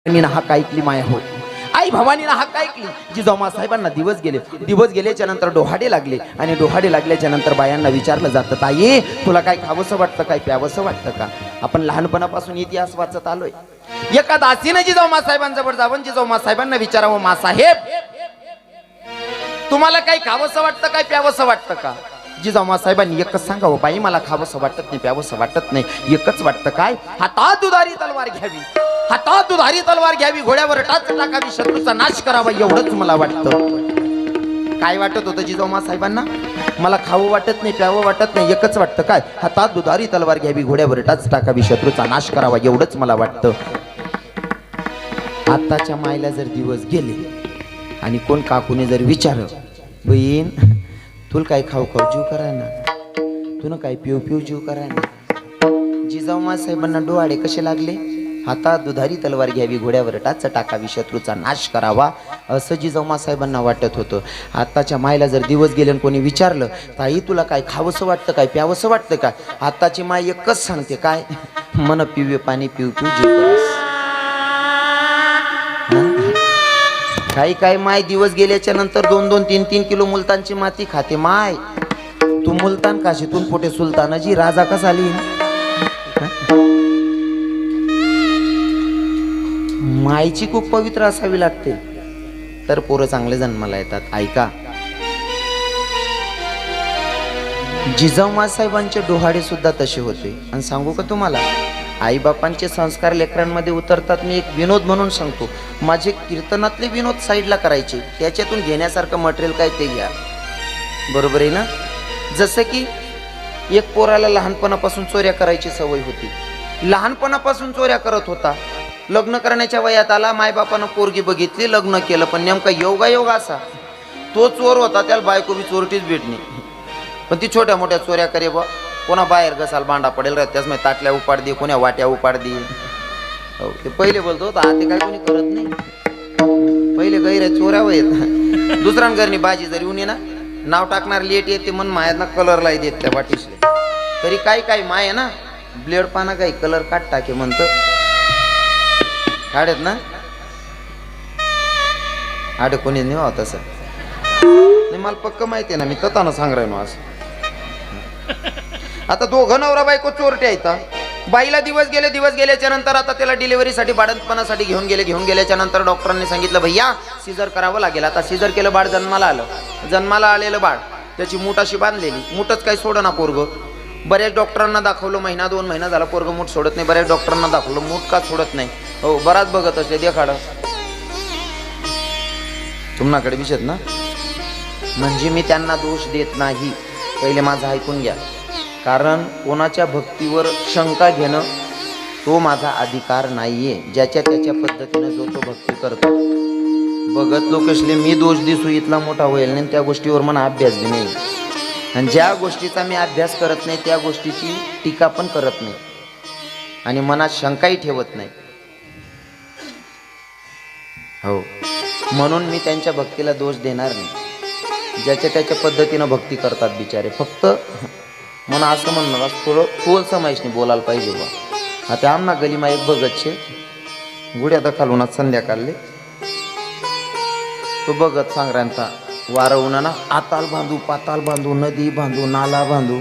भवानीनं हाक ऐकली माया हो. आई भवानीनं हाक ऐकली. जिजाऊ साहेबांना दिवस गेल्याच्या नंतर डोहाडे लागले आणि डोहाडे लागल्याच्या नंतर बायांना विचारलं जातं, ताई तुला काय खावंसं वाटतं, काय प्यावंसं वाटतं का? आपण लहानपणापासून इतिहास वाचत आलोय. एका दासीनं जिजाऊ साहेबांजवळ जाऊन जिजाऊ साहेबांना विचारावं, मासाहेब तुम्हाला काही खावंसं वाटतं, काय प्यावंसं वाटतं का? जिजाऊ साहेबांनी एकच सांगावं, बाई मला खावंसं वाटत नाही, प्यावंसं वाटत नाही, एकच वाटतं काय, हातात दुधारी तलवार घ्यावी, हातात दुधारी तलवार घ्यावी, घोड्यावर टाच टाकावी, शत्रूचा नाश करावा, एवढंच मला वाटतं. काय वाटत होतं जिजाऊ साहेबांना? मला खावं वाटत नाही, प्यावं वाटत नाही, एकच वाटतं काय, हातात दुधारी तलवार घ्यावी, घोड्यावर टाच टाकावी, शत्रूचा नाश करावा, एवढंच मला वाटतं. आताच्या मायला जर दिवस गेले आणि कोण काकूने जर विचारलं, बहीण तुला काय खाऊ खाऊ जीव कराय ना, तुला काय पिऊ पिऊ जीव कराय ना. जिजाऊ साहेबांना डोहाडे कसे लागले? हातात दुधारी तलवार घ्यावी, घोड्यावर टाच टाकावी, शत्रूचा नाश करावा, असं जिजाऊ साहेबांना वाटत होतं. आताच्या मायला जर दिवस गेले आणि कोणी विचारलं, ताई तुला काय खावंसं वाटतं, काय प्यावंसं वाटतं का? आताची माय एकच सांगते, काय मन पिवे पाणी पिऊ पिऊ जीव करास. काही काही माय दिवस गेल्याच्या नंतर 2-2, 3-3 किलो मुलतानची माती खाते. माय तू मुलतान काशीतून पोटे सुलतानाजी राजा कसा आली? मायची खूप पवित्र असावी लागते तर पोरं चांगले जन्माला येतात. ऐका, जिजाऊ साहेबांचे डोहाडे सुद्धा तसे होते. आणि सांगू का तुम्हाला, आई बापांचे संस्कार लेकरांमध्ये उतरतात. मी एक विनोद म्हणून सांगतो, माझे कीर्तनातले विनोद साईडला करायचे, त्याच्यातून घेण्यासारखं मटेरियल काय ते घ्या, बरोबर आहे ना? जसं की एक पोराला लहानपणापासून चोऱ्या करायची सवय होती, लहानपणापासून चोऱ्या करत होता, लग्न करण्याच्या वयात आला, मायबापानं पोरगी बघितली, लग्न केलं, पण नेमका योगायोग असा तो चोर होता, त्याला बायको बी चोरटीच भेटली. पण ती छोट्या मोठ्या चोऱ्या करे बा, कोणा बाहेर घसाल भांडा पडेल त्याच माहिती, ताटल्या उपाड दे, कोण्या वाट्या उपाड दे. हो ते पहिले बोलतो होता, ते काय कोणी करत नाही. पहिले गैर चोऱ्यावर येत, दुसऱ्या घरनी बाजी जरी येऊन ये ना, नाव टाकणार लेट येते, मन मायात कलर लाई देत त्या वाटीसले. तरी काही काही माय आहे ना, ब्लेड पाना काही कलर काट टाके म्हणत काढत ना, आडे कोणी नाही तसं नाही. मला पक्क माहिती आहे ना, मी तताना सांग राहिलो असं. आता दोघं नवरा बायको चोरटे आहेत. बाईला दिवस गेल्याच्या नंतर आता त्याला डिलिव्हरीसाठी बाळंतपणासाठी घेऊन गेल्याच्या नंतर डॉक्टरांनी सांगितलं, भैया सिजर करावं लागेल. आता सिजर केलं, बाळ जन्माला आलं. जन्माला आलेलं बाळ, त्याची मूठ अशी बांधलेली, मूठच काही सोड ना पोरग. बऱ्याच डॉक्टरांना दाखवलं, 1-2 महिना झाला पोरग मूठ सोडत नाही. बऱ्याच डॉक्टरांना दाखवलं, मूठ का सोडत नाही. हो बराच बघत असले देखाड तुम्हाकडे विषय ना. म्हणजे मी त्यांना दोष देत नाही, पहिले माझं ऐकून घ्या. कारण कोणाच्या भक्तीवर शंका घेणं तो माझा अधिकार नाहीये. ज्याच्या त्याच्या पद्धतीने जो तो भक्ती करतो. बघत लोकसले मी दोष दिसू इथला मोठा होईल नाही, त्या गोष्टीवर मला अभ्यास बी नाही. आणि ज्या गोष्टीचा मी अभ्यास करत नाही त्या गोष्टीची टीका पण करत नाही आणि मनात शंकाही ठेवत नाही. हो, म्हणून मी त्यांच्या भक्तीला दोष देणार नाही. ज्याच्या त्याच्या पद्धतीनं भक्ती करतात बिचारे. फक्त मला असं म्हणणार, थोडं तोल समायशने बोलायला पाहिजे बा. आता आमना गलीमा एक बघतचे गुड्या दखालून संध्याकाळले तो बघत सांग रांता वारवून ना, आताल बांधू, पाताल बांधू, नदी बांधू, नाला बांधू,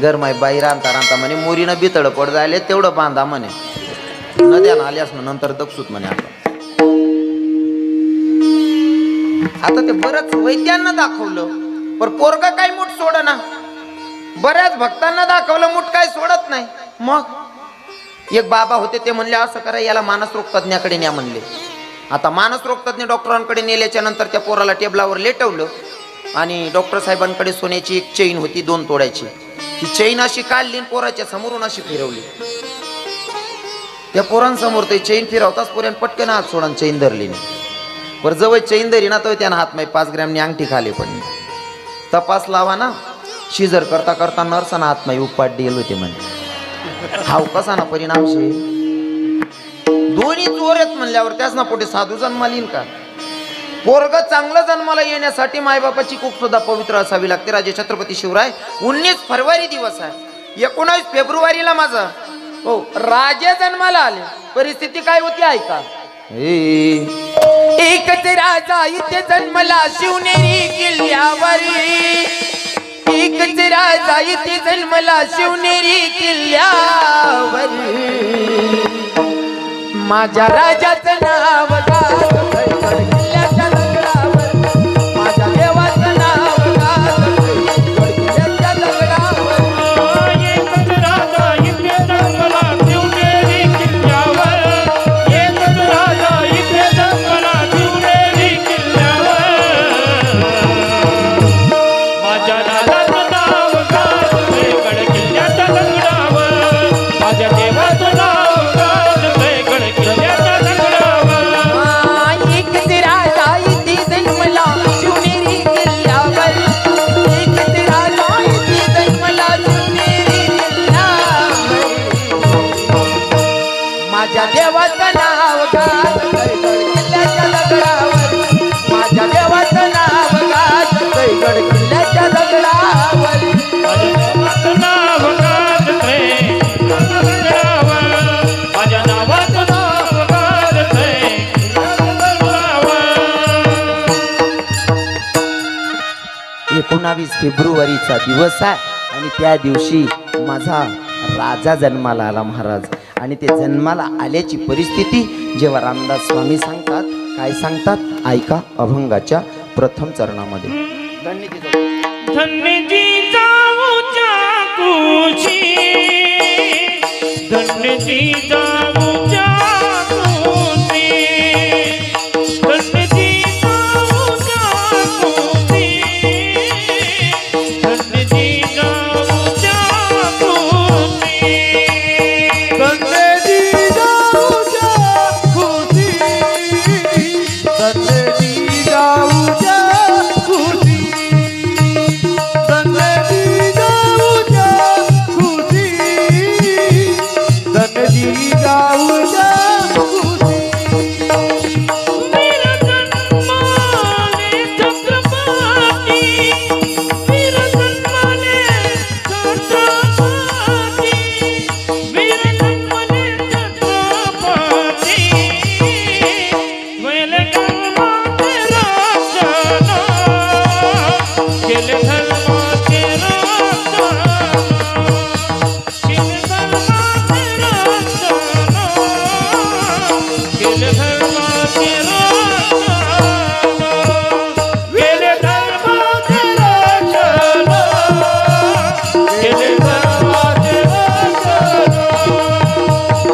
गरमाई बाई रांता रांता म्हणे, मोरीनं बितळ पड जायले तेवढं बांधा म्हणे, नद्यानं आल्यास ना नंतर दक्षूत म्हणे. आता ते बरंच वैद्यांना दाखवलं पण पोरगा काय मूठ सोड ना. बऱ्याच भक्तांना दाखवलं, मूठ काय सोडत नाही. मग एक बाबा होते, ते म्हणले असं करा, याला मानसरोग तज्ञाकडे न्या म्हणले. आता मानसरोग तज्ञ डॉक्टरांकडे नेल्याच्या नंतर त्या पोराला टेबलावर लेटवलं आणि डॉक्टर साहेबांकडे सोन्याची एक चेन होती 2 तोड्याची. ती चेन अशी काढली, पोराच्या समोरून अशी फिरवली. त्या पोरांसमोर ते चेन फिरवताच पोऱ्यान पटकन हात सोडून चेन धरली नाही. वर जवळ चेन धरी ना तो त्यानं हात 5 ग्रॅमनी अंगठी खाली पडली. तपास लावा ना, शिजर करता करता नर्सना हातमाई उपाट डेल होते म्हणे. हाव कसा ना परिणाम शे, दोन्ही चोर आहेत म्हणल्यावर त्याच ना पोटे साधू जन्माला येईल का? पोरग चांगलं जन्माला येण्यासाठी मायबापाची खूप सुद्धा पवित्र असावी लागते. राजे छत्रपती शिवराय 19 फरवरी दिवस आहे, 19 फेब्रुवारीला माझा हो राजे जन्माला आले. परिस्थिती काय होती ऐका. एकच राजा इथे जन्मला शिवनेरी किल्ल्यावर, एकच राजा इथे जन्मला शिवनेरी किल्ल्यावर, माझ्या राजाचं नाव गाजतंय गडकिल्ल्याच्या दगडावर, माझ्या देवाचं नाव गाजतंय गडकिल्ल्याच्या दगडावर. एकच राजा इथे जन्मला शिवनेरी किल्ल्यावर, एकच राजा इथे जन्मला शिवनेरी किल्ल्यावर, माझ्या राजाचं नाव गाजतंय गडकिल्ल्याच्या दगडावर, माझ्या देवाचं नाव गाजतंय गडकिल्ल्याच्या दगडावर. एकच राजा इथे जन्मला शिवनेरी किल्ल्यावर, एकच राजा इथे जन्मला शिवनेरी किल्ल्यावर, माझ्या देवाचं नाव गाजतंय गडकिल्ल्याच्या दगडावर, माझ्या देवाचं नाव गाजतंय गडकिल्ल्याच्या दगडावर. माझ्या नाव गाजतंय दगडावर, माझ्या नावाचं नाव गाजतंय दगडावर. 19 फेब्रुवारीचा दिवस आहे आणि त्या दिवशी माझा राजा जन्माला आला महाराज. आणि ते जन्माला आल्याची परिस्थिती जेव्हा रामदास स्वामी सांगतात, काय सांगतात ऐका अभंगाच्या प्रथम चरणामध्ये. धन्य जिजाऊच्या कुशी, धन्य जिजाऊच्या कुशी, धन्य जिजाऊच्या कुशी, धन्य जिजाऊच्या कुशी, धन्य जिजाऊच्या कुशी, धन्य जिजाऊच्या कुशी, धन्य जिजाऊच्या कुशी, धन्य जिजाऊच्या कुशी. वीर जन्माले छत्रपती, वीर जन्माले छत्रपती, वीर जन्माले छत्रपती, वेल धर्माचे रक्षण, केले धर्माचे रक्षण, केले धर्माचे रक्षण, केले धर्माचे रक्षण, केले धर्माचे रक्षण, केले धर्माचे रक्षण,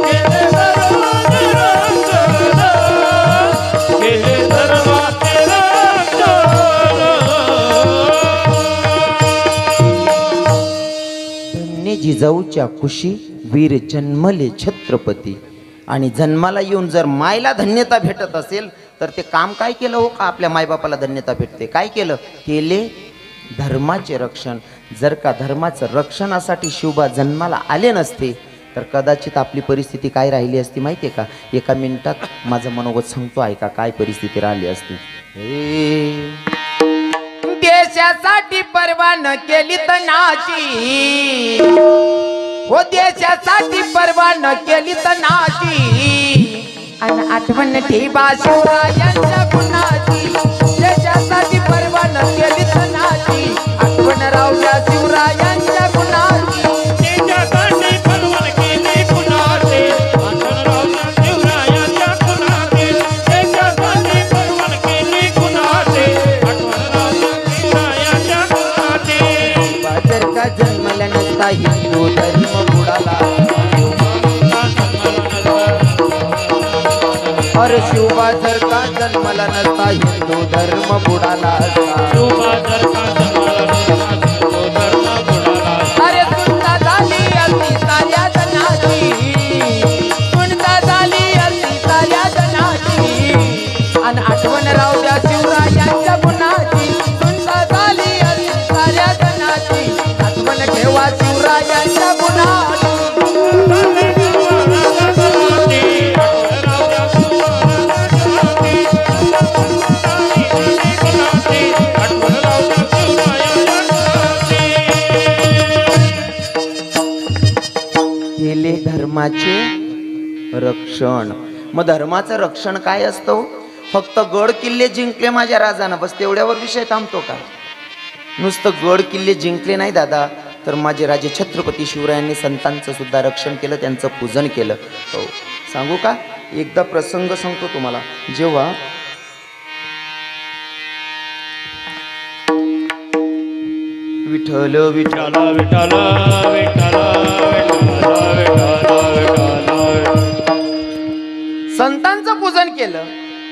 केले धर्माचे रक्षण, केले धर्माचे रक्षण. धन्य जिजाऊच्या कुशी वीर जन्मले छत्रपती. आणि जन्माला येऊन जर मायला धन्यता भेटत असेल तर ते काम काय केलं हो का आपल्या मायबापाला धन्यता भेटते? काय केलं? केले धर्माचे रक्षण. जर का धर्माचं रक्षणासाठी शिवबा जन्माला आले नसते तर कदाचित आपली परिस्थिती काय राहिली असती माहिती आहे का? एका मिनिटात माझं मनोगत सांगतो ऐका काय परिस्थिती राहिली असती. देशासाठी पर्वा न केली तनाची, हो देशासाठी पर्वा न केली तनाची, आणि आठवण ठेवा शिवरायांच्या गुणाची. देशासाठी पर्वा न केली तनाची, आठवण राहूया शिवरायांच्या गुणाची. देशासाठी पर्वा न केली कुणाची, आठवण राहूया शिवरायांच्या गुणाची. देशासाठी पर्वा न केली कुणाची, आठवण राहूया शिवरायांच्या गुणाची. जर का जन्मला नसता हिंदू धर्म बुडाला, अरे शिवबा जर का जन्मला नसता हिंदू धर्म बुडाला असता. शिवबा जर का जन्माला नसता हिंदू धर्म बुडाला असता. अरे सुनता झाली असती साऱ्या जनाची, सुनता झाली असती साऱ्या जनाची, आणि आठवण राहू द्या शिवरायांच्या गुणाची. सुनता झाली असती साऱ्या जनाची, आठवण ठेवा शिवरायांच्या गुणाची. केले धर्माचे रक्षण. मग धर्माचं रक्षण काय असतं? फक्त गड किल्ले जिंकले माझ्या राजानं, बस तेवढ्यावर विषय थांबतो का? नुसतं गड किल्ले जिंकले नाही दादा, तर माझे राजे छत्रपती शिवरायांनी संतांचं सुद्धा रक्षण केलं, त्यांचं पूजन केलं. हो, सांगू का? एकदा प्रसंग सांगतो तुम्हाला. जेव्हा विठ्ठल विठ्ठल विठ्ठल विठ्ठल संतांचं पूजन केलं.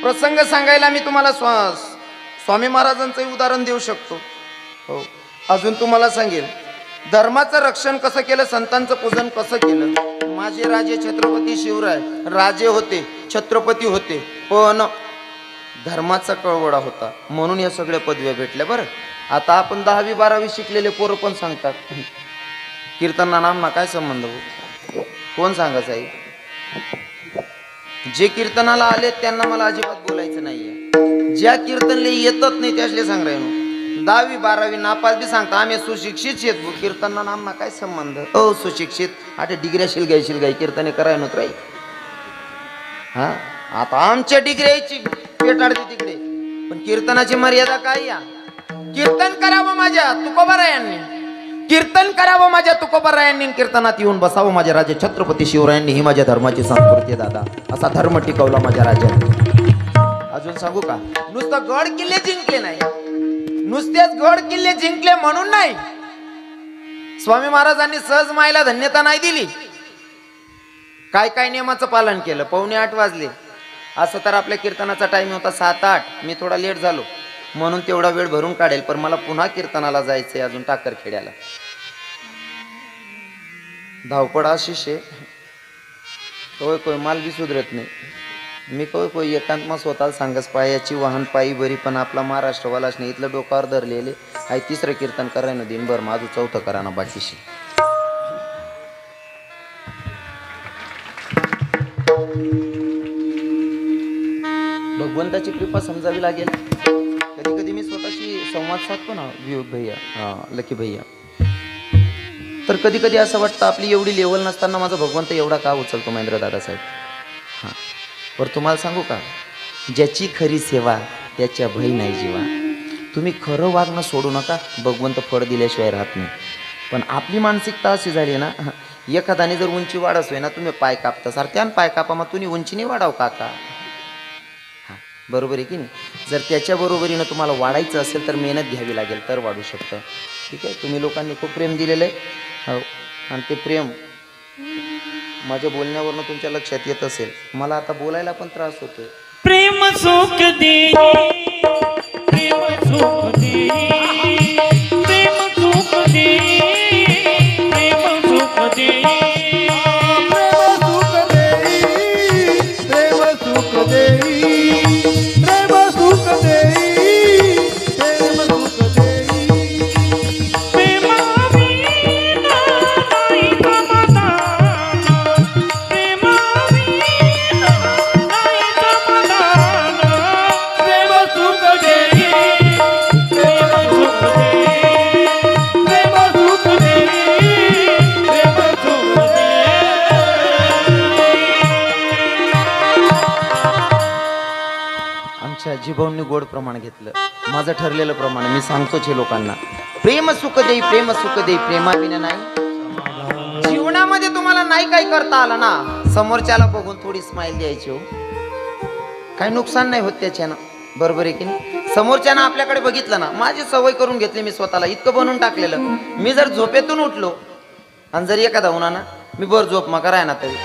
प्रसंग सांगायला मी तुम्हाला स्वामी महाराजांचं उदाहरण देऊ शकतो. हो, अजून तुम्हाला सांगेल धर्माचं रक्षण कसं केलं, संतांचं पूजन कसं केलं. माझे राजे छत्रपती शिवराय राजे होते, छत्रपती होते, पण धर्माचा कळवळा होता म्हणून या सगळ्या पदव्या भेटल्या. बरं, आता आपण 10वी 12वी शिकलेले पोरं पण सांगतात कीर्तना नामना काय संबंध हो? कोण सांगायचं आहे? जे कीर्तनाला आले त्यांना मला अजिबात बोलायचं नाहीये. ज्या कीर्तनले येतच नाही त्यासले सांग राहिनो. 10वी 12वी नापास बी सांगता आम्ही सुशिक्षित शेत, कीर्तना नामना काय संबंध? हो, सुशिक्षित आता डिग्र्या शिलगाई कीर्तने कराय नव्हत राही. हा, आता आमच्या डिग्र्याची पेटाडते तिकडे, पण कीर्तनाची मर्यादा काय? या कीर्तन करावं माझ्या तुकोबारायांनी, कीर्तन करावं माझ्या तुकोबारायांनी, कीर्तनात येऊन बसावं माझ्या राजे छत्रपती शिवरायांनी. ही माझ्या धर्माची संस्कृती आहे दादा, असा धर्म टिकवला माझ्या राजांनी. अजून सांगू का? नुसतं गड किल्ले जिंकले नाही, नुसतेच गड किल्ले जिंकले म्हणून नाही, स्वामी महाराजांनी सहज मायला धन्यता नाही दिली. काय काय नियमाचं पालन केलं. 7:45 वाजले, असं तर आपल्या कीर्तनाचा टाइम होता 7-8. मी थोडा लेट झालो म्हणून तेवढा वेळ भरून काढेल, पण मला पुन्हा कीर्तनाला जायचंय अजून टाकरखेड्याला. धावपळ अशीच आहे, कोय माल बी सुधरत नाही. मी कोय एकांत मग स्वतःला सांगस पायाची वाहन पायी बरी, पण आपला महाराष्ट्रवालाच नाही. इथलं डोकावर धरलेले आहे. 3रं कीर्तन करायनं दिन बरं, माझं 4थं कराना बाकीशी. भगवंताची कृपा समजावी लागेल. कधी कधी मी स्वतःशी संवाद साधतो ना भैया, लकी भैया, तर कधी कधी असं वाटतं आपली एवढी लेवल नसताना माझा भगवंत एवढा का उचलतो महेंद्र दादासाहेब. हां, बरं तुम्हाला सांगू का? ज्याची खरी सेवा त्याच्या भय नाही जीवा. तुम्ही खरं वागणं सोडू नका, भगवंत फळ दिल्याशिवाय राहत नाही. पण आपली मानसिकता अशी झाली ना, एखाद्याने जर उंची वाढसोय ना, तुम्ही पाय कापता सारख्यान पाय कापा, मग तुम्ही उंची नाही वाढाव काका. बरोबर आहे की नाही? जर त्याच्या बरोबरीनं तुम्हाला वाढायचं असेल तर मेहनत घ्यावी लागेल, तर वाढू शकतं. ठीक आहे, तुम्ही लोकांनी खूप प्रेम दिलेलं आहे. हो, आणि ते प्रेम माझ्या बोलण्यावरनं तुमच्या लक्षात येत असेल. मला आता बोलायला पण त्रास होतोय. प्रेम सुख दे, प्रेम सुख दे, प्रेम सुख दे, प्रेम सुख दे, प्रेम सुख देई, प्रेम सुख देई, प्रेम सुख देई, प्रेम सुख देई. प्रेमाविना नाही समाधान, प्रेमाविना नाही समाधान. प्रेम सुख देई, प्रेम सुख देई, प्रेम सुख देई, प्रेम सुख देई. आमच्या जिभाऊंनी गोड प्रमाण घेतलं, माझं ठरलेलं प्रमाण मी सांगतोच हे लोकांना. प्रेम सुख देई, प्रेम सुख देई, प्रेमाविना नाही. जीवनामध्ये तुम्हाला नाही काही करता आलं ना, समोरच्याला बघून थोडी स्माइल द्यायची. हो, काही नुकसान नाही होत त्याच्यानं. बरोबर आहे की नाही? समोरच्यानं आपल्याकडे बघितलं ना, माझी सवय करून घेतली मी स्वतःला, इतकं बनवून टाकलेलं. मी जर झोपेतून उठलो आणि जर एखादा होणार ना, मी बरं झोप मग कराय ना तरी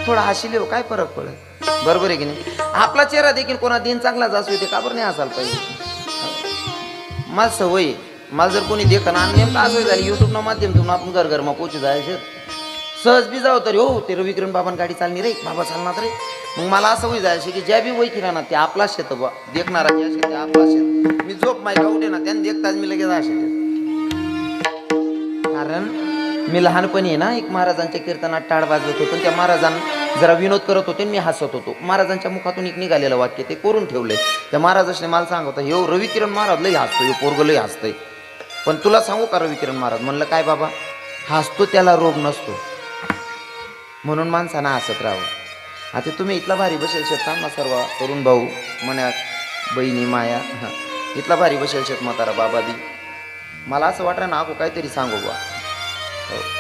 थोडा हसिले हो, काय फरक पडत? बरोबर आहे की नाही? आपला चेहरा देखील कोणा दिन चांगलाच असू दे, का बरं नाही असायला पाहिजे? मला सवय आहे. मला जर कोणी देखा ना, नेमकं असं झाली युट्यूबनं माध्यमातून आपण घर घर मग पोचू जायचं, सहज बी जाऊ तरी हो ते रविकिरण बाबांनी गाडी चालली रे, बाबा चालणार रे. मग मला असं होई जायचं की ज्या बी वय किरा ना ते आपला शेत बा देखणारा जे असेल ते आपला शेत. मी झोप माहिती उठे ना त्यांनी देखताच मी लगेच असे. कारण मी लहानपणी आहे ना, एक महाराजांच्या कीर्तनात टाळ वाजवत होतो. त्या महाराजांना जरा विनोद करत होते, मी हसत होतो. महाराजांच्या मुखातून एक निघालेलं वाक्य ते करून ठेवलंय. त्या महाराजाने मला सांगत होता, हे रविकिरण महाराज लई हसतो, हे पोरग लई हसतंय. पण तुला सांगू का रविकिरण महाराज? म्हणलं काय बाबा? हसतो त्याला रोग नसतो, म्हणून माणसानं हसत राहावं. आता तुम्ही इथला भारी बसेल शेत ना सर्व तरुण भाऊ मन्या बहिणी माया हां इथला भारी बसेल शेत म्हातारा बाबा बी मला असं वाटलं ना ako काहीतरी सांगू बा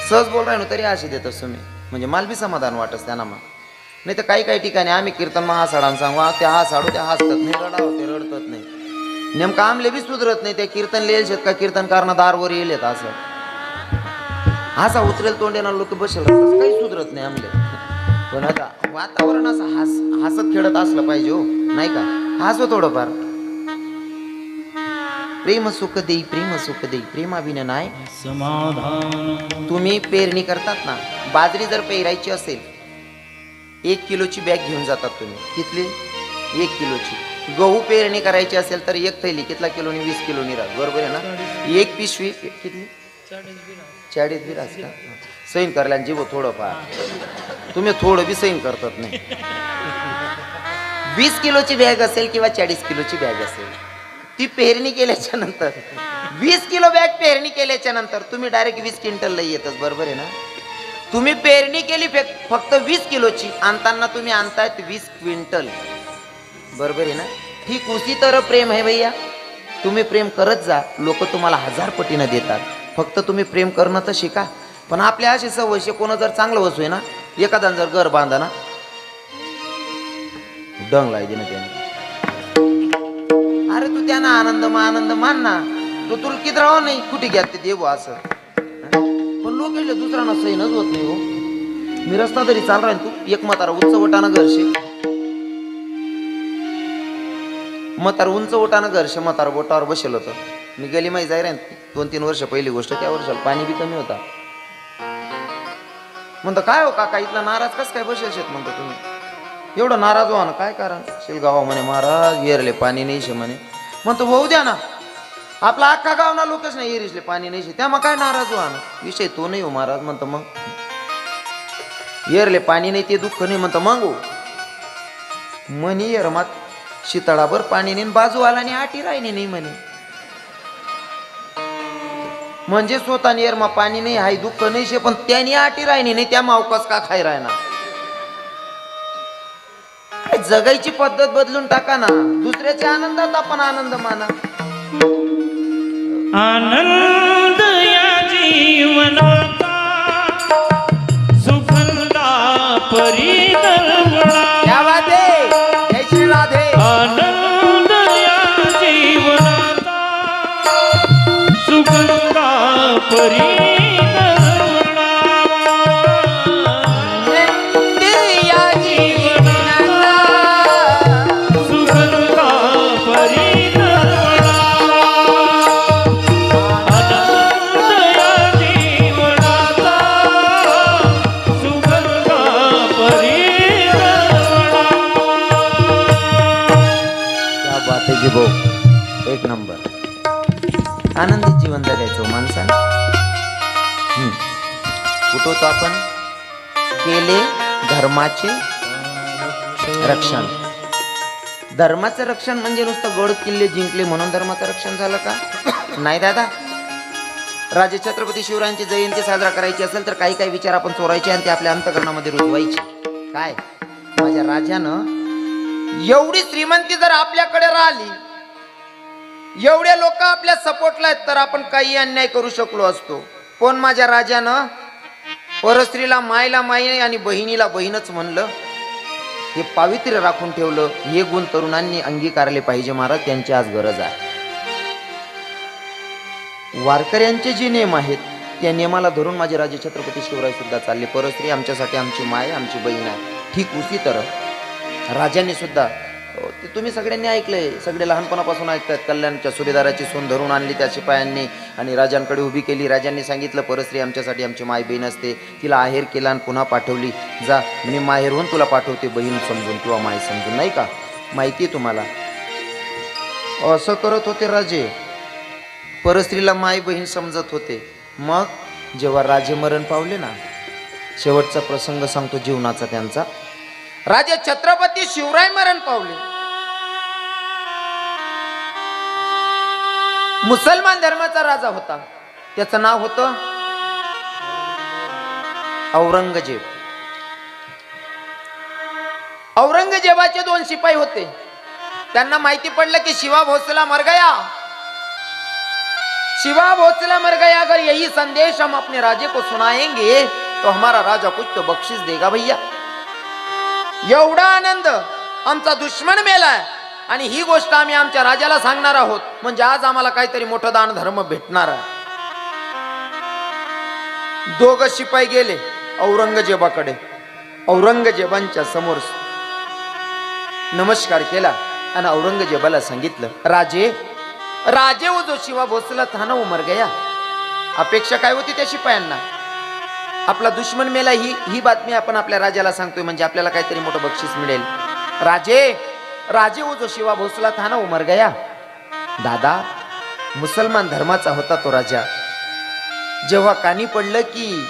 सहज बोल राहिलो तरी असे देतच तुम्ही म्हणजे मला बी समाधान वाटत त्यांना मग नाही तर काही काही ठिकाणी आम्ही कीर्तन मग हासाडान सांगू त्या हासाडू त्या हसतात नाही रडाव ते रडतात नाही नेमकं आमले बी सुधरत नाही ते कीर्तन लिहिल शेत का कीर्तनकारांना दारवर येलेत असं असा उतरेल तोंडेना लोक बसेल राहतात काही सुधरत नाही आमले पण आता वातावरण असं हसत खेळत असलं पाहिजे हो नाही का हसव थोडंफार प्रेम सुख देई प्रेमाविना नाही समाधान तुम्ही पेरणी करतात ना बाजरी जर पेरायची असेल 1 किलोची बॅग घेऊन जातात तुम्ही कितली 1 किलोची गहू पेरणी करायची असेल तर 1 थैली कितला किलोनी 20 किलोनी राहत बरोबर आहे ना 1 पिशवी कितली 40 बी राहत का सैन करल्या जीव थोडंफार तुम्ही थोडं बी सैन करतात नाही 20 किलोची बॅग असेल किंवा 40 किलोची बॅग असेल ती पेरणी केल्याच्या नंतर 20 किलो बॅग पेरणी केल्याच्या नंतर तुम्ही डायरेक्ट 20 क्विंटलला येतच बरोबर आहे ना तुम्ही पेरणी केली फक्त 20 किलोची आणताना तुम्ही आणतायत 20 क्विंटल बरोबर आहे ना ठीक उसी तरह प्रेम आहे भैया तुम्ही प्रेम करत जा लोक तुम्हाला 1000 पटीनं देतात फक्त तुम्ही प्रेम करणं तर शिका पण आपल्या अशी सवय कोण जर चांगलं वसू आहे ना एखादा जर घर बांधा ना डंग लाय ना त्याने अरे तू त्यांना आनंद मान ना तो तुला किती राह नाही कुठे घ्या ते देऊ असं पण लोक दुसऱ्यांना सहीनच होत नाही हो मी रस्ता तरी चाल राहील तू एक म्हातारा उंच ओटानं घरशे उंच ओटानं घरशे म्हातारा बोटावर बसेल होतं मी गेली माहिती जाय रे 2-3 वर्ष पहिली गोष्ट त्या वर्षाला पाणी बी कमी होता म्हणतो काय हो काका इथला नाराज कस काय बसेल शेत म्हणतो तुम्ही एवढं नाराज व्हा ना काय कारण शिलगावा म्हणे महाराज येरले पाणी नाही शे म्हणे म्हणतो भाऊ द्या ना आपला अख्खा गाव ना लोकच नाही येरिसले पाणी नाही शे त्या मग काय नाराज व्हा ना विषय तो नाही हो महाराज म्हणतो मग येरले पाणी नाही ते दुःख नाही म्हणतो मग हो म्हणे येर मात शितळाभर पाणी नाही बाजू आला नाही आटी राहिली नाही म्हणे म्हणजे स्वतः येर मा पाणी नाही हाय दुःख नाही शे पण त्याने आटी राहिली नाही त्या मावकाच का खाय राहणार जगायची पद्धत बदलून टाका ना दुसऱ्याच्या आनंदात आपण आनंद माना आनंद या जीवनाचा सुगंधा परिमळा क्या बात है जय श्री राधे आनंद या जीवनाचा सुगंधा परिमळा एक नंबर आनंदित जीवन जगायचं माणसानं उठवतो आपण केले धर्माचे रक्षण धर्माचं रक्षण म्हणजे नुसतं गड किल्ले जिंकले म्हणून धर्माचं रक्षण झालं का नाही दादा राजे छत्रपती शिवरायांची जयंती साजरा करायची असेल तर काही काही विचार आपण चोरायचे आणि ते आपल्या अंतकरणामध्ये रुजवायचे काय माझ्या राजानं एवढी श्रीमंती जर आपल्याकडे राहिली एवढे लोक आपल्या सपोर्टला आहेत तर आपण काही अन्याय करू शकलो असतो पण माझ्या राजानं परस्त्रीला मायला माई आणि बहिणीला बहीणच म्हणलं हे पावित्र्य राखून ठेवलं हे गुण तरुणांनी अंगीकारले पाहिजे महाराज त्यांची आज गरज आहे वारकऱ्यांचे जे नियम आहेत त्या नियमाला धरून माझे राजे छत्रपती शिवराय सुद्धा चालले परस्त्री आमच्यासाठी आमची माय आमची बहीण आहे ठीक उसी तरह राजांनी सुद्धा ते तुम्ही सगळ्यांनी ऐकलंय सगळे लहानपणापासून ऐकतात कल्याणच्या सुभेदाराची सून धरून आणली त्या शिपायांनी आणि राजांकडे उभी केली राजांनी सांगितलं परस्त्री आमच्यासाठी आमची माय बहीण असते तिला आहेर केला आणि पुन्हा पाठवली जा मी माहेरहून तुला पाठवते बहीण समजून किंवा माय समजून नाही का माहिती आहे तुम्हाला असं करत होते राजे परस्त्रीला माय बहीण समजत होते मग जेव्हा राजे मरण पावले ना शेवटचा प्रसंग सांगतो जीवनाचा त्यांचा राजे छत्रपती शिवराय मरण पावले मुसलमान धर्माचा राजा होता त्याचं नाव होतं औरंगजेब औरंगजेबाचे 2 शिपाई होते. त्यांना माहिती पडलं की शिवा भोसला मर गया. शिवा भोसला मर गया. अगर यही संदेश हम अपने राजे को सुनाएंगे तो हमारा राजा कुछ तो बख्शिश देगा भैया. एवढा आनंद, आमचा दुश्मन मेलाय आणि ही गोष्ट आम्ही आमच्या राजाला सांगणार आहोत, म्हणजे आज आम्हाला काहीतरी मोठं दान धर्म भेटणार आहे. 2 शिपाई गेले औरंगजेबाकडे. औरंगजेबांच्या समोर नमस्कार केला आणि औरंगजेबाला सांगितलं, राजे राजे वो जो शिवा भोसला था ना वो मर गया. अपेक्षा काय होती त्या शिपायांना? आपला दुश्मन मेला, ही बातमी आपण आपल्या राजाला सांगतोय म्हणजे आपल्याला काहीतरी मोठं बक्षीस मिळेल. राजे वो जो शिवा भोसला था ना वो मर गया. दादा, मुसलमान धर्माचा होता तो राजा. जेव्हा कानी पडलं की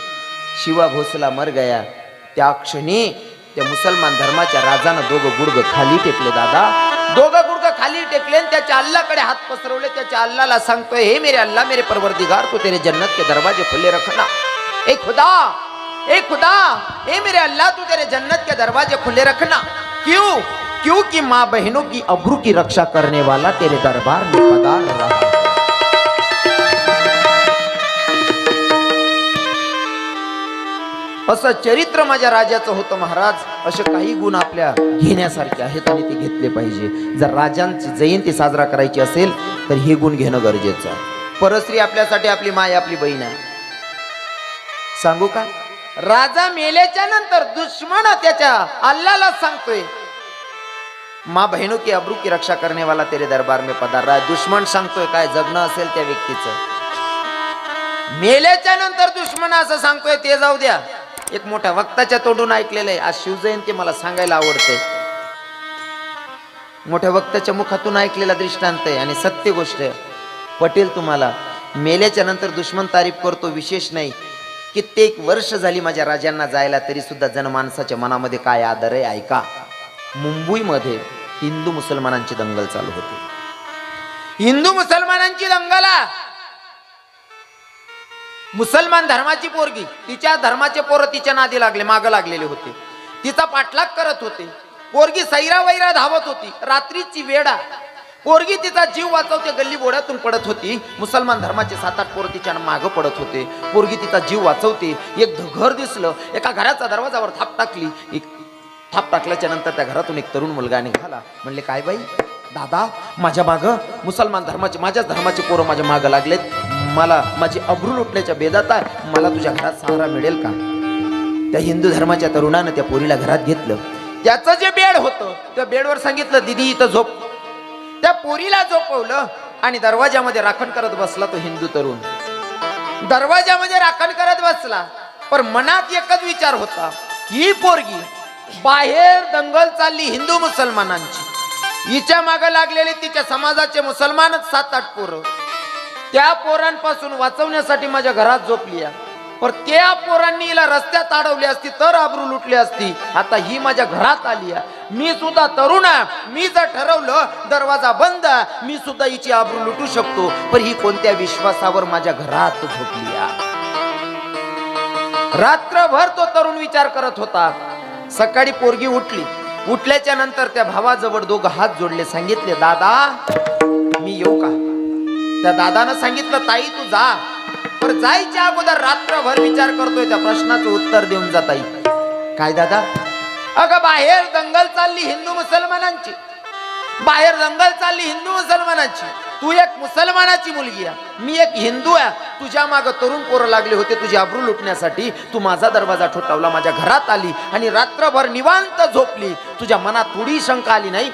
शिवा भोसला मर गया, त्या क्षणी त्या मुसलमान धर्माच्या राजानं 2 गुडघे खाली टेकले. दादा, 2 गुडघे खाली टेकले आणि त्याच्या अल्लाहकडे हात पसरवले. त्याच्या अल्लाहला सांगतोय, हे मेरे अल्लाह, मेरे परवरदिगार, तू तेरे जन्नत के दरवाजे खुले रखना. ए खुदा, ए मेरे अल्लाह, तू तेरे जन्नत के दरवाजे खुले रखना. क्योंकि माँ बहनों की अब्रू की रक्षा करने वाला तेरे दरबार में पधार रहा. असं चरित्र माझ्या राजाचं होतं महाराज. असे काही गुण आपल्या घेण्यासारखे आहेत आणि ते घेतले पाहिजे. जर राजांची जयंती साजरा करायची असेल तर हे गुण घेणं गरजेचं आहे. परस्त्री आपल्यासाठी आपली माय, आपली बहीण आहे. सांगू का, राजा मेल्याच्या नंतर दुश्मन त्याच्या अल्लाहला सांगतोय, माँ बहनों की अब्रू की रक्षा करने वाला तेरे दरबार में पधार रहा है. दुश्मन सांगतोय, काय जगणं असेल त्या व्यक्तीचं. मेल्याच्या नंतर दुश्मन असं सांगतोय ते जाऊ द्या. एक मोठ्या वक्ताच्या तोंडून ऐकलेलं आहे. आज शिवजयंती मला सांगायला आवडते. मोठ्या वक्ताच्या मुखातून ऐकलेला दृष्टांत आहे आणि सत्य गोष्ट आहे. पटेल तुम्हाला. मेल्याच्या नंतर दुश्मन तारीफ करतो, विशेष नाही. कित्येक वर्ष झाली माझ्या राजांना जायला, तरी सुद्धा जनमानसाच्या मनामध्ये काय आदर आहे ऐका. मुंबईमध्ये हिंदू मुसलमानांची दंगल चालू होती. हिंदू मुसलमानांची दंगल. मुसलमान धर्माची पोरगी, तिच्या धर्माचे पोरं तिच्या नादी लागले, मागं लागलेले होते. तिचा पाठलाग करत होते. पोरगी सैरा वैरा धावत होती. रात्रीची वेळा पोरगी तिचा जीव वाचवते, गल्ली बोड्यातून पडत होती. मुसलमान धर्माचे 7-8 पोरं तिच्या मागं पडत होते. पोरगी तिचा जीव वाचवते. एक घर दिसलं, एका घराचा दरवाजावर थाप टाकली. थाप टाकल्याच्या नंतर त्या घरातून एक तरुण मुलगा निघाला. म्हणले, काय बाई, दादा, माझ्या मागं मुसलमान धर्माचे, माझ्याच धर्माचे पोरं माझ्या मागं लागलेत. मला माझी अब्रू लुटण्याच्या बेदात आहे. मला तुझ्या घरात सहारा मिळेल का? त्या हिंदू धर्माच्या तरुणानं त्या पोरीला घरात घेतलं. त्याचं जे बेड होतं त्या बेडवर सांगितलं, दीदी इथं झोप. त्या पोरीला झोपवलं आणि दरवाजामध्ये राखण करत बसला तो हिंदू तरुण. दरवाजामध्ये राखण करत बसला, पण मनात एकच विचार होता, ही पोरगी बाहेर दंगल चालली हिंदू मुसलमानांची, हिच्या मागे लागलेले तिच्या समाजाचे मुसलमानच 7-8 पोरं. त्या पोरांपासून वाचवण्यासाठी माझ्या घरात झोपली आहे. पण त्या पोरांनी हिला रस्त्यात अडवली असती तर आबरू लुटली असती. आता ही माझ्या घरात आली आहे. मी सुद्धा तरुण आहे. मी जर ठरवलं दरवाजा बंद, मी सुद्धा हिची आबरू लुटू शकतो. पण ही कोणत्या विश्वासावर माझ्या घरात झोपली आहे? रात्रभर तो तरुण विचार करत होता. सकाळी पोरगी उठली. उठल्याच्या नंतर त्या भावाजवळ 2 हात जोडले, सांगितले, दादा मी येऊ का? त्या दादानं सांगितलं, ताई तू जा. पण जायच्या अगोदर रात्रभर विचार करतोय त्या प्रश्नाचं उत्तर देऊन जा ताई. काय दादा? अगं बाहेर दंगल चालली हिंदू मुसलमानांची, बाहेर दंगल चालली हिंदू मुसलमानांची. तू एक मुसलमानाची मुलगी आहे, मी एक हिंदू आहे. तुझ्या मागं तरुण पोरं लागले होते तुझी आबरू लुटण्यासाठी. तू माझा दरवाजा ठोठावला, माझ्या घरात आली आणि रात्रभर निवांत झोपली. तुझ्या मनात थोडी शंका आली नाही?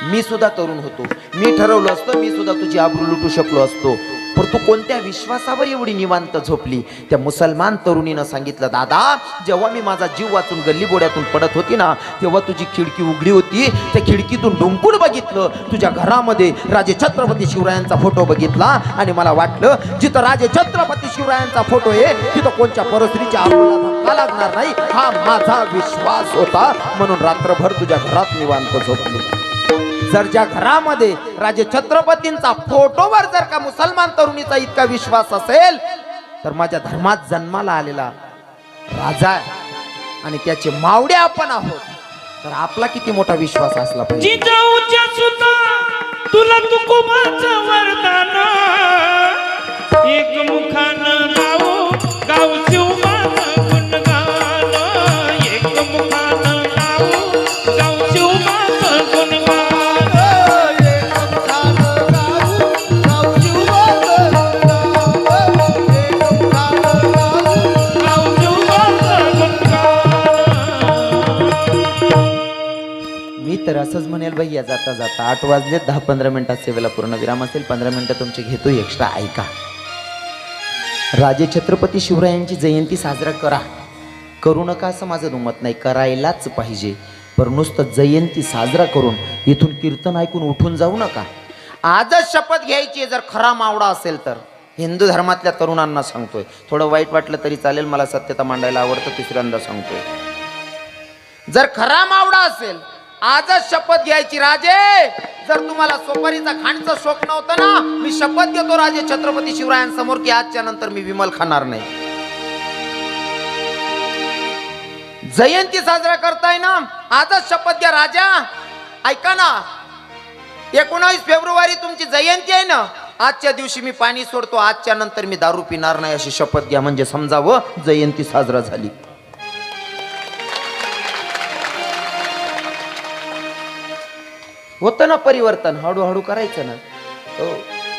मी सुद्धा तरुण होतो, मी ठरवलं असतं मी सुद्धा तुझी आबरू लुटू शकलो असतो. पण तू कोणत्या विश्वासावर एवढी निवांत झोपली? त्या मुसलमान तरुणीनं सांगितलं, दादा जेव्हा मी माझा जीव वाचून गल्ली बोड्यातून पडत होती ना, तेव्हा तुझी खिडकी उघडी होती. त्या खिडकीतून डोंकून बघितलं, तुझ्या घरामध्ये राजे छत्रपती शिवरायांचा फोटो बघितला आणि मला वाटलं जिथं राजे छत्रपती शिवरायांचा फोटो आहे तिथं कोणत्या परस्त्रीच्या आबरूला धक्का लागणार नाही. हा माझा विश्वास होता, म्हणून रात्रभर तुझ्या घरात निवांत झोपली. जर ज्या घरामध्ये राजे छत्रपतींचा फोटोवर जर का मुसलमान तरुणीचा इतका विश्वास असेल तर माझ्या धर्मात जन्माला आलेला राजा आणि त्याचे मावडे आपण आहोत. तर आपला किती मोठा विश्वास असला पाहिजे. जिजाऊच्या सुद्धा तुला तुकोबाचं वरदान एक मुखानं लावू गाव शिवमाचं गुणगान एक मुखानं लावू गाव शिवमाचं गुणगान गाव शिवमाचं गुणगान. मी तर असंच म्हणेल भैया जाता जाता 8 वाजले 10-15 मिनिटात सेवेला पूर्ण विराम असेल. 15 मिनिटं तुमची घेतो एक्स्ट्रा. ऐका, राजे छत्रपती शिवरायांची जयंती साजरा करा, करू नका असं माझं दुमत नाही, करायलाच पाहिजे. पण नुसतं जयंती साजरा करून इथून कीर्तन ऐकून उठून जाऊ नका. आजच शपथ घ्यायची जर खरा मावडा असेल तर. हिंदू धर्मातल्या तरुणांना सांगतोय, थोडं वाईट वाटलं तरी चालेल, मला सत्यता मांडायला आवडतं, तिसऱ्यांदा सांगतोय. जर खरा मावडा असेल आजच शपथ घ्यायची. राजे, जर तुम्हाला सोपारीचा खांडचा शोक नव्हता ना, मी शपथ घेतो राजे छत्रपती शिवरायांसमोर की आजच्या नंतर मी विमल खाणार नाही. जयंती साजरा करताय ना, आजच शपथ घ्या राजा. ऐका ना, 19 फेब्रुवारी तुमची जयंती आहे ना, आजच्या दिवशी मी पाणी सोडतो, आजच्या नंतर मी दारू पिणार नाही अशी शपथ घ्या. म्हणजे समजावं जयंती साजरा झाली. होतं ना परिवर्तन, हळूहळू करायचं ना. हो,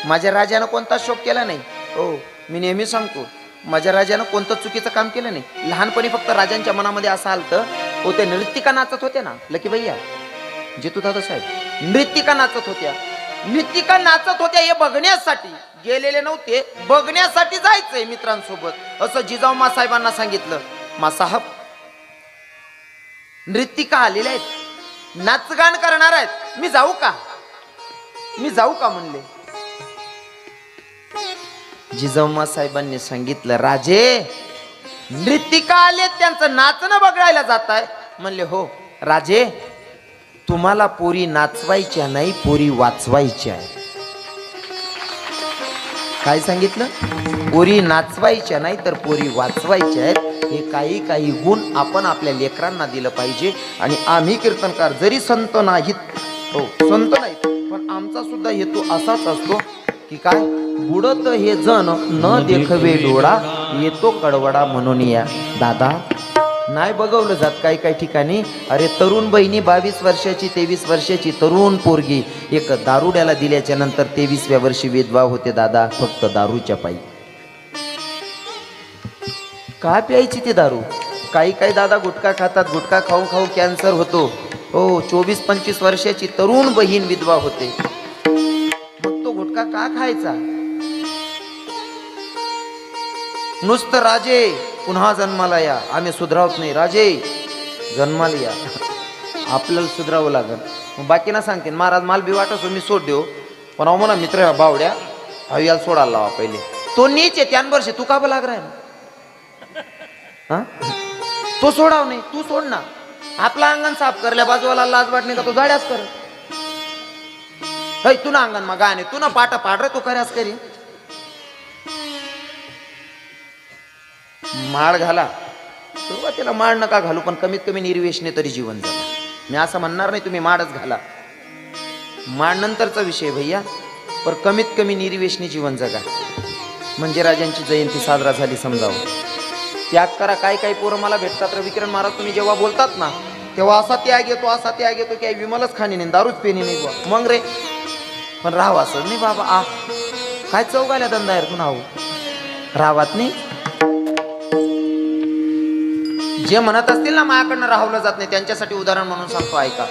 माझ्या राजानं कोणता शोक केला नाही. हो, मी नेहमी सांगतो, माझ्या राजानं कोणतं चुकीचं काम केलं नाही. लहानपणी फक्त राजांच्या मनामध्ये असं आलतं, हो ते नृत्तिका नाचत होते ना, लकी भैया जितू दादा साहेब, नृत्तिका नाचत होत्या. नृत्तिका नाचत होत्या हे बघण्यासाठी गेलेले नव्हते, बघण्यासाठी जायचंय मित्रांसोबत. असं जिजाऊ मासाहेबांना सांगितलं, मासाहेब नृत्तिका आलेल्या आहेत, नाचगान करणार आहेत, मी जाऊ का, मी जाऊ का म्हणले. जिजाऊ साहेबांनी सांगितलं, राजे नृत्तिका आले, त्यांचं नाचणं बघायला जात आहे. म्हणले हो राजे, तुम्हाला पोरी नाचवायच्या नाही, पोरी वाचवायच्या आहे. काय सांगितलं? पोरी नाचवायच्या नाही तर पोरी वाचवायच्या आहेत. हे काही गुण आपण आपल्या लेकरांना दिलं पाहिजे. आणि आम्ही कीर्तनकार जरी संत नाहीत, हो संत नाहीत, पण आमचा सुद्धा हेतू असाच असतो की काय, बुडत हे जण न देखवे डोळा, येतो कडवडा म्हणून या. दादा नाही बघवलं जात काही ठिकाणी. अरे तरुण बहिणी 22 वर्षाची 23 वर्षाची तरुण पोरगी एक दारुड्याला दिल्याच्या नंतर 23व्या वर्षी विधवा होते दादा, फक्त दारूच्या पायी. का प्यायची ती दारू? काही दादा गुटखा खातात, गुटखा खाऊ कॅन्सर होतो. हो, 24-25 वर्षाची तरुण बहीण विधवा होते. मग तो गुटखा का खायचा? नुसतं राजे पुन्हा जन्माला या, आम्ही सुधरावत नाही. राजे जन्माला या, आपल्याला सुधरावं लागेल. मग बाकीना सांगते महाराज माल बी वाटस मी सोड देऊ, पण अहो म्हणा मित्र बावड्या याला सोडायला लावा पहिले. तो नीच आहे, त्यान वर्षे तू का बं लाग राय हा, तो सोडाव नाही, तू सोड ना. आपला अंगण साफ करल्या बाजूला लाज वाटणे का तो जाड्याच कर. है तू ना अंगण मग गाणे तू ना पाटा पाड रे, तो कर्यास करी. माळ घाला, सुरुवातीला माळ नका घालू, पण कमीत कमी निर्वेशने तरी जीवन जगा. मी असं म्हणणार नाही तुम्ही माळच घाला, माळ नंतरचा विषय भैया, पण कमीत कमी निर्वेशने जीवन जगा. म्हणजे राजांची जयंती साजरा झाली समजावं. त्याग करा. काही पोरं मला भेटतात, रविकिरण महाराज तुम्ही जेव्हा बोलतात ना तेव्हा असा त्याग येतो, असा त्याग येतो की विमलच खाणी नाही, दारूच पेनी नाही बुवा. मग रे पण राहाव असं नाही बाबा. काय चौघाल्या धंदा आहे तू नाव राहावात नाही. जे म्हणत असतील ना माझ्याकडनं राहवलं जात नाही, त्यांच्यासाठी उदाहरण म्हणून सांगतो ऐका.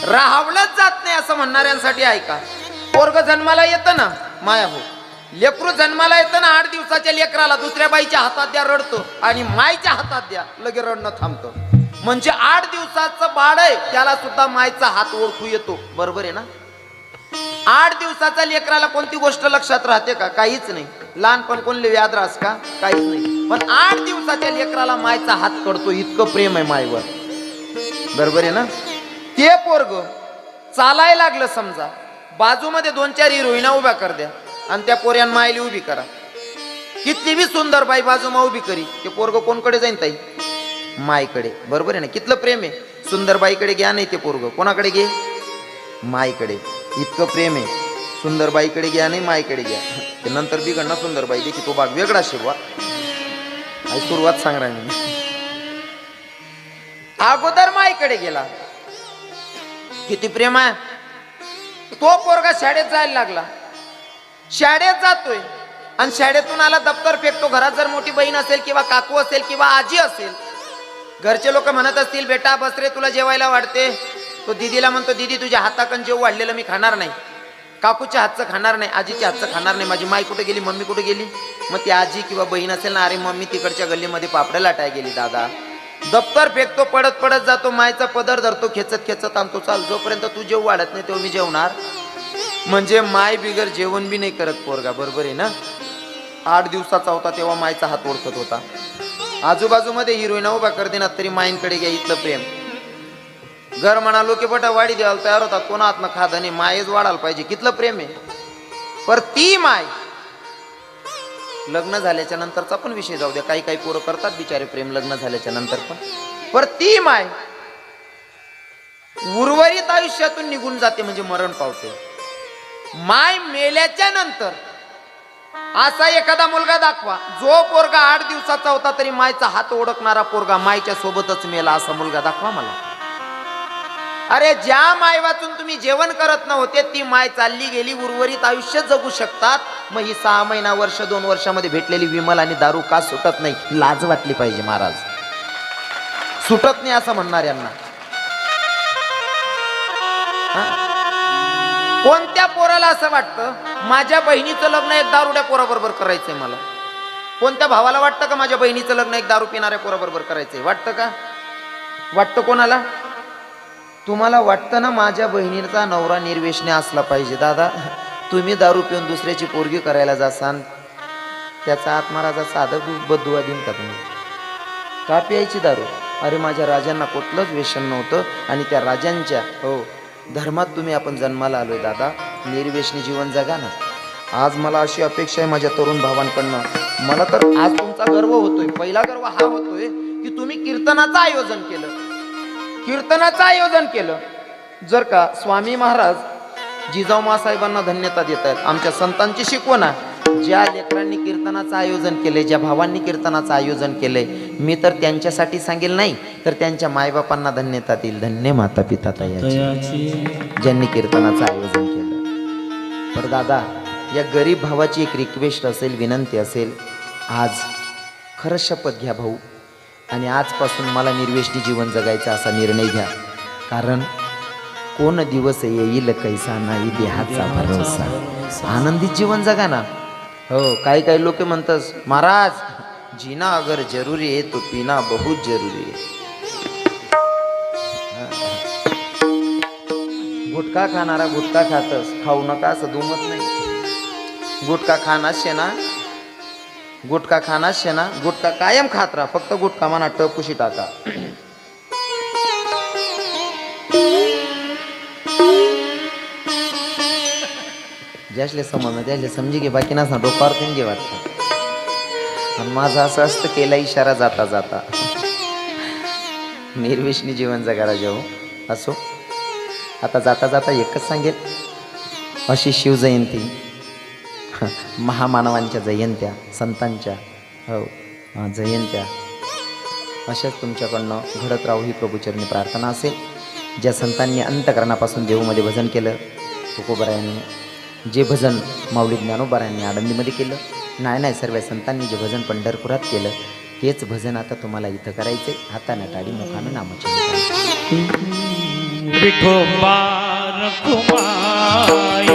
राहवलंच जात नाही असं म्हणणाऱ्यांसाठी ऐका. पोरग जन्माला येतं ना, माया हो, लेकरू जन्माला येतं ना, 8 दिवसाच्या लेकराला दुसऱ्या बाईच्या हातात द्या रडतो, आणि मायच्या हातात द्या लगे रडणं थांबतं. म्हणजे 8 दिवसाचं बाळ आहे त्याला सुद्धा मायचा हात ओळखू येतो. बरोबर आहे ना? 8 दिवसाच्या लेकराला कोणती गोष्ट लक्षात राहते का? काहीच नाही. लहानपण कोणले व्याधरास का? काहीच नाही. पण 8 दिवसाच्या लेकराला मायचा हात कळतो, इतकं प्रेम आहे मायवर. बरोबर आहे ना? ते पोरग चालायला लागलं समजा, बाजूमध्ये 2-4 हिरोईना उभ्या कर द्या आणि त्या पोऱ्यान मायली उभी करा. किती बी सुंदर बाई बाजूमा उभी करी, ते पोरग कोणकडे जाईन ताई? मायकडे. बरोबर आहे ना? कितलं प्रेम आहे. सुंदरबाईकडे घ्या नाही ते पोरग, कोणाकडे घे? मायकडे. इतकं प्रेम आहे. सुंदरबाईकडे घ्या नाही मायकडे घ्या. ते नंतर बिघडणार सुंदरबाई देखी तो भाग वेगळा शिवा. सुरुवात सांग राही मी. अगोदर मायकडे गेला. किती प्रेम आहे. तो पोरगा शाळेत जायला लागला. शाळेत जातोय आणि शाळेतून आला दप्तर फेकतो. घरात जर मोठी बहीण असेल किंवा काकू असेल किंवा आजी असेल, घरचे लोक म्हणत असतील बेटा बस रे तुला जेवायला वाढते. तो दीदीला म्हणतो दीदी तुझ्या हाताकन जेव वाढलेलं मी खाणार नाही. काकूच्या हातचं खाणार नाही, आजीच्या हातचं खाणार नाही. माझी माय कुठे गेली, मम्मी कुठे गेली? मग ती आजी किंवा बहीण असेल ना, अरे मम्मी तिकडच्या गल्लीमध्ये पापड्या लाटाय गेली दादा. दप्तर फेकतो, पडत पडत जातो, मायचा पदर धरतो, खेचत खेचत आणतो. चाल जोपर्यंत तू जेव वाढत नाही तेव्हा मी जेवणार. म्हणजे माय बिगर जेवण बी नाही करत पोरगा. बरोबर आहे ना? 8 दिवसाचा होता तेव्हा मायचा हात ओळखत होता. आजूबाजूमध्ये हिरोईन उभा कर देणार तरी माईंकडे घ्या. इथलं प्रेम. घर म्हणालो की बटा वाढी द्यायला तयार होतात. कोणा हातनं खाद नाही, मायच वाढायला पाहिजे. कितलं प्रेम आहे. पर ती माय लग्न झाल्याच्या नंतरचा पण विषय जाऊ द्या. काही काही पोरं करतात बिचारे प्रेम लग्न झाल्याच्या नंतर पण. पर ती माय उर्वरित आयुष्यातून निघून जाते म्हणजे मरण पावते. माय मेल्याच्या नंतर असा एखादा मुलगा दाखवा जो पोरगा 8 दिवसाचा होता तरी मायचा हात ओळखणारा पोरगा मायच्या सोबतच मेला. असा मुलगा दाखवा मला. अरे ज्या माय वाचून तुम्ही जेवण करत नव्हते ती माय चालली गेली. उर्वरित आयुष्य जगू शकतात. मग ही 6 महिना वर्ष 2 वर्षामध्ये भेटलेली विमल आणि दारू का सुटत नाही? लाज वाटली पाहिजे महाराज. सुटत नाही असं म्हणणार यांना. कोणत्या पोराला असं वाटतं माझ्या बहिणीचं लग्न एक दारुड्या पोराबरोबर करायचंय मला? कोणत्या भावाला वाटतं का माझ्या बहिणीचं लग्न एक दारू पिणाऱ्या पोराबरोबर करायचंय? वाटतं का? वाटतं कोणाला? तुम्हाला वाटतं ना माझ्या बहिणीचा नवरा निर्वेशने असला पाहिजे. दादा तुम्ही दारू पिऊन दुसऱ्याची पोरगी करायला जासान त्याचा आत्मराजा साधं बदुवा देईन का तुम्ही? का प्यायची दारू? अरे माझ्या राजांना कुठलंच व्यसन नव्हतं आणि त्या राजांच्या धर्मात तुम्ही आपण जन्माला आलोय. दादा निर्वेशनी जीवन जगा ना. आज मला अशी अपेक्षा आहे माझ्या तरुण भावांकडनं. मला तर आज तुमचा गर्व होतोय. पहिला गर्व हा होतोय की तुम्ही कीर्तनाचं आयोजन केलं. कीर्तनाचं आयोजन केलं. जर का स्वामी महाराज जिजाऊ मासाहेबांना धन्यता देत आहेत. आमच्या संतांची शिकवण आहे. ज्या लेकरांनी कीर्तनाचं आयोजन केलंय, ज्या भावांनी कीर्तनाचं आयोजन केलंय, मी तर त्यांच्यासाठी सांगेल नाही तर त्यांच्या मायबापांना धन्यता देईल. धन्य माता पिता तयाची ज्यांनी कीर्तनाचं आयोजन केलं. पर दादा या गरीब भावाची एक रिक्वेस्ट असेल, विनंती असेल. आज खरं शपथ घ्या भाऊ आणि आजपासून मला निर्वेशनी जीवन जगायचा असा निर्णय घ्या. कारण कोण दिवस येईल कैसा नाही देहाचा भरोसा. आनंदित जीवन जगा ना. हो काही काही लोक म्हणतात महाराज जीना अगर जरूरी है तो पीना बहुत जरूरी है. गुटखा खाणारा गुटखा खातस, खाऊ नका असं दुमत नाही. गुटखा खानाच शेना, गुटखा खानाच शेना. गुटखा कायम खात राहा. फक्त गुटखा म्हणा टपुशी टाका. ज्यासले समजणं त्यासले समजी घे. बाकी नसणार डोक्यावर तीन घे वाटतं. आणि माझं असं असतं केला इशारा जाता जाता. निर्वेशनी जीवन जगायला जाऊ असो. आता जाता जाता एकच सांगेल, अशी शिवजयंती, महामानवांच्या जयंत्या, संतांच्या जयंत्या अशाच तुमच्याकडनं घडत राहू ही प्रभूचरणी प्रार्थना असेल. ज्या संतांनी अंतकरणापासून देऊमध्ये भजन केलं, तुकोबारायांनी जे भजन माऊली ज्ञानोबारायांनी आळंदीमध्ये केलं, नाही सर्व संतांनी जे भजन पंढरपुरात केलं तेच भजन आता तुम्हाला इथं करायचे. हाताने टाळी मुखानं नामाचे विठोबा रखुमाई